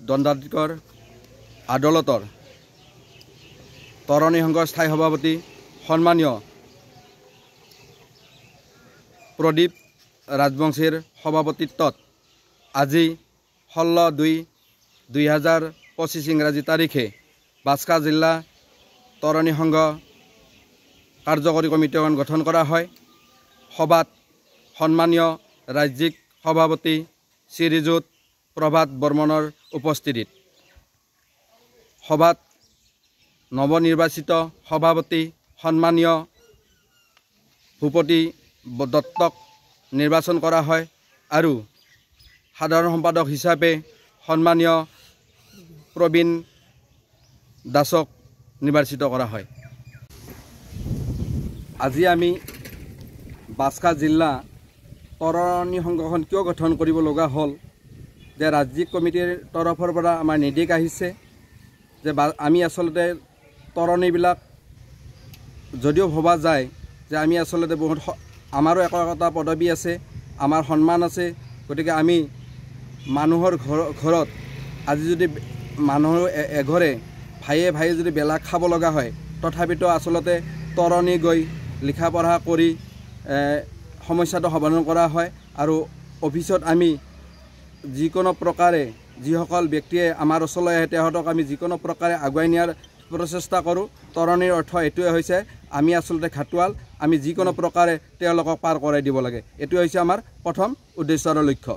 দণ্ডাধীশৰ আদালতৰ তৰণী সংঘৰ স্থায়ী সভাপতি সন্মানীয় প্ৰদীপ ৰাজবংশীৰ সভাপতিত্বত আজি 16/2/2025 ইংৰাজী তাৰিখে বাস্কা জিলা তৰণী সংঘ কাৰ্যকৰী কমিটি এখন গঠন কৰা হয়। সভাত সন্মানীয় ৰাজ্যিক সভাপতি শ্ৰীযুত প্ৰভাত বৰ্মনৰ উপস্থিতিত সভাত নৱনিৰ্বাচিত সভাপতি সন্মানীয় ভূপতি দত্তক নিৰ্বাচন কৰা হয় আৰু সাধাৰণ সম্পাদক হিচাপে সন্মানীয় প্ৰবীণ দাসক নিৰ্বাচিত কৰা হয়। আজি আমি বাস্কা জিলা তৰণী সংঘখন কিয় গঠন কৰিব লগা হ'ল যে ৰাজ্যিক কমিটিৰ তৰফৰ পৰা আমাৰ নিৰ্দেশ আহিছে যে আমি আচলতে তৰণীবিলাক যদিও ভবা যায় যে আমি আচলতে বহুত আমাৰো একতা পদবী আছে, আমাৰ সন্মান আছে, গতিকে আমি মানুহৰ ঘৰত আজি যদি মানুহৰ এঘৰে ভাইয়ে যদি বেলা খাব লগা হয় তথাপিতো আচলতে তৰণী গৈ লিখা পঢ়া কৰি সমস্যাটো সমাধান কৰা হয় আৰু অফিচত আমি যিকোনো প্ৰকাৰে যিসকল ব্যক্তিয়ে আমাৰ ওচৰলৈ আহে তেওঁলোকক আমি যিকোনো প্ৰকাৰে আগুৱাই নিয়াৰ প্ৰচেষ্টা কৰোঁ। তৰণীৰ অৰ্থ এইটোৱে হৈছে আমি আচলতে খাটুৱাল, আমি যিকোনো প্ৰকাৰে তেওঁলোকক পাৰ কৰাই দিব লাগে। এইটোৱে হৈছে আমাৰ প্ৰথম উদ্দেশ্য আৰু লক্ষ্য।